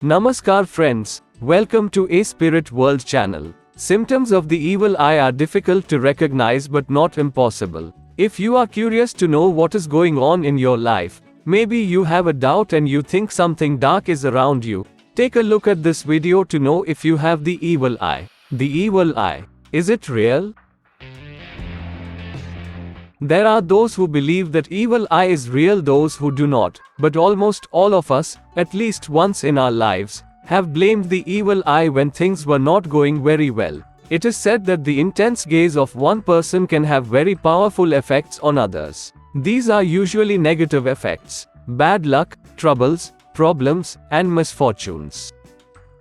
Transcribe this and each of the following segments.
Namaskar friends, welcome to A Spirit World channel. Symptoms of the evil eye are difficult to recognize but not impossible. If you are curious to know what is going on in your life, maybe you have a doubt and you think something dark is around you, take a look at this video to know if you have the evil eye. The evil eye. Is it real? There are those who believe that evil eye is real, those who do not, but almost all of us, at least once in our lives, have blamed the evil eye when things were not going very well. It is said that the intense gaze of one person can have very powerful effects on others. These are usually negative effects: bad luck, troubles, problems, and misfortunes.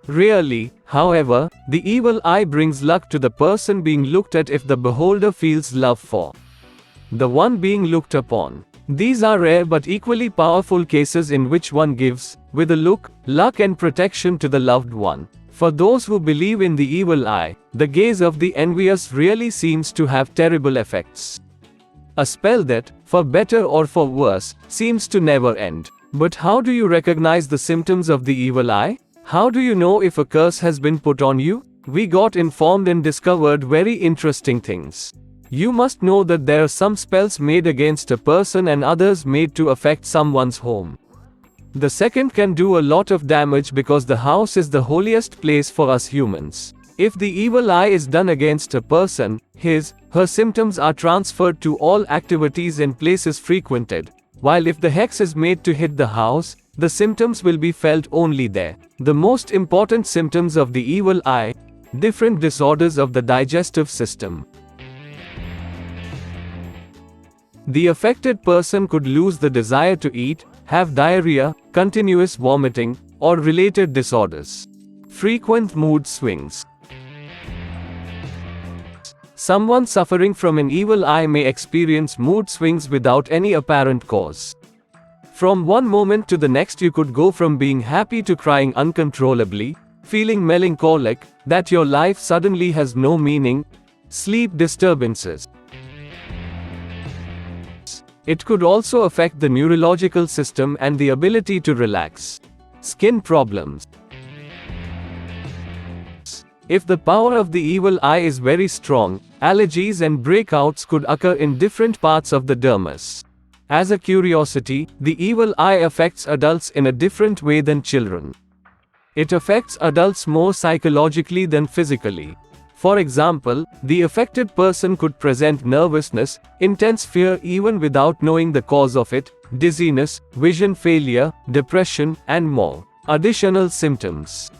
Rarely, however, the evil eye brings luck to the person being looked at if the beholder feels love for the one being looked upon. These are rare but equally powerful cases in which one gives, with a look, luck and protection to the loved one. For those who believe in the evil eye, the gaze of the envious really seems to have terrible effects. A spell that, for better or for worse, seems to never end. But how do you recognize the symptoms of the evil eye? How do you know if a curse has been put on you? We got informed and discovered very interesting things. You must know that there are some spells made against a person and others made to affect someone's home. The second can do a lot of damage because the house is the holiest place for us humans. If the evil eye is done against a person, her symptoms are transferred to all activities and places frequented, while if the hex is made to hit the house, the symptoms will be felt only there. The most important symptoms of the evil eye: different disorders of the digestive system. The affected person could lose the desire to eat, have diarrhea, continuous vomiting, or related disorders. Frequent mood swings. Someone suffering from an evil eye may experience mood swings without any apparent cause. From one moment to the next you could go from being happy to crying uncontrollably, feeling melancholic, that your life suddenly has no meaning. Sleep disturbances. It could also affect the neurological system and the ability to relax. Skin problems. If the power of the evil eye is very strong, allergies and breakouts could occur in different parts of the dermis. As a curiosity, the evil eye affects adults in a different way than children. It affects adults more psychologically than physically. For example, the affected person could present nervousness, intense fear even without knowing the cause of it, dizziness, vision failure, depression, and more. Additional symptoms: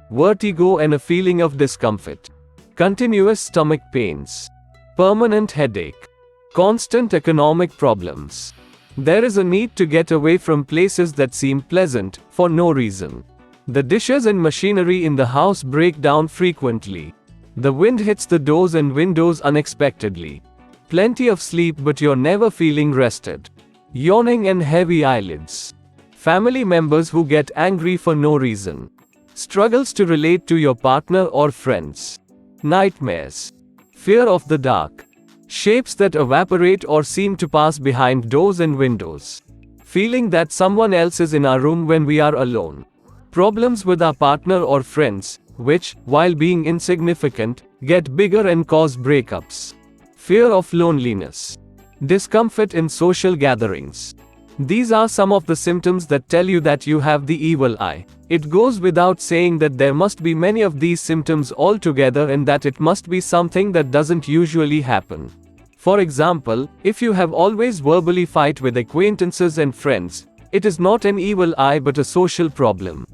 vertigo and a feeling of discomfort, continuous stomach pains, permanent headache, constant economic problems. There is a need to get away from places that seem pleasant, for no reason. The dishes and machinery in the house break down frequently. The wind hits the doors and windows unexpectedly. Plenty of sleep but you're never feeling rested. Yawning and heavy eyelids. Family members who get angry for no reason. Struggles to relate to your partner or friends. Nightmares. Fear of the dark. Shapes that evaporate or seem to pass behind doors and windows. Feeling that someone else is in our room when we are alone. Problems with our partner or friends, which, while being insignificant, get bigger and cause breakups. Fear of loneliness. Discomfort in social gatherings. These are some of the symptoms that tell you that you have the evil eye. It goes without saying that there must be many of these symptoms all together and that it must be something that doesn't usually happen. For example, if you have always verbally fight with acquaintances and friends, it is not an evil eye but a social problem.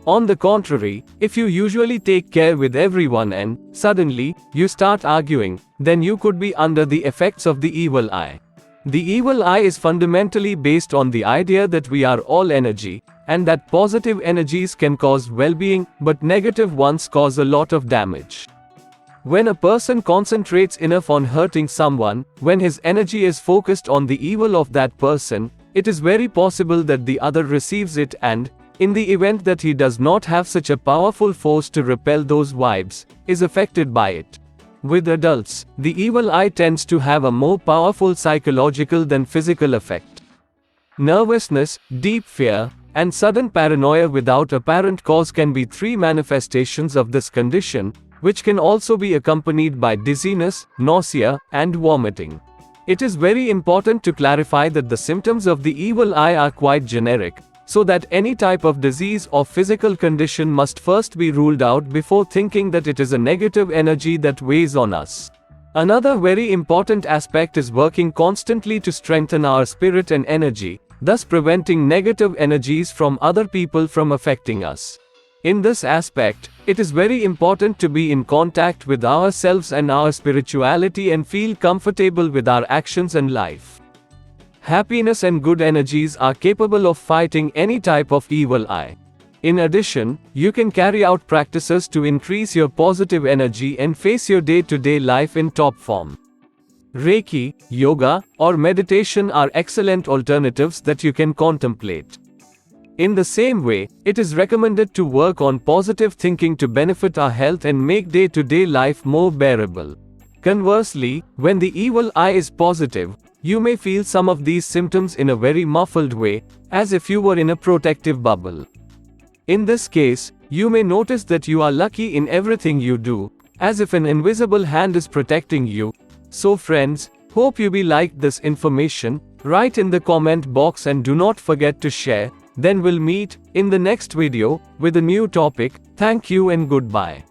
On the contrary, if you usually take care with everyone and, suddenly, you start arguing, then you could be under the effects of the evil eye. The evil eye is fundamentally based on the idea that we are all energy, and that positive energies can cause well-being, but negative ones cause a lot of damage. When a person concentrates enough on hurting someone, when his energy is focused on the evil of that person, it is very possible that the other receives it and, in the event that he does not have such a powerful force to repel those vibes, is affected by it. With adults, the evil eye tends to have a more powerful psychological than physical effect. nervousness, deep fear, and sudden paranoia without apparent cause can be three manifestations of this condition, which can also be accompanied by dizziness, nausea, and vomiting. It is very important to clarify that the symptoms of the evil eye are quite generic, so that any type of disease or physical condition must first be ruled out before thinking that it is a negative energy that weighs on us. Another very important aspect is working constantly to strengthen our spirit and energy, thus preventing negative energies from other people from affecting us. In this aspect, it is very important to be in contact with ourselves and our spirituality and feel comfortable with our actions and life. Happiness and good energies are capable of fighting any type of evil eye. In addition, you can carry out practices to increase your positive energy and face your day-to-day life in top form. Reiki, yoga, or meditation are excellent alternatives that you can contemplate. In the same way, it is recommended to work on positive thinking to benefit our health and make day-to-day life more bearable. Conversely, when the evil eye is positive, you may feel some of these symptoms in a very muffled way, as if you were in a protective bubble. In this case, you may notice that you are lucky in everything you do, as if an invisible hand is protecting you. So friends, hope you liked this information. Write in the comment box and do not forget to share. Then we'll meet in the next video with a new topic. Thank you and goodbye.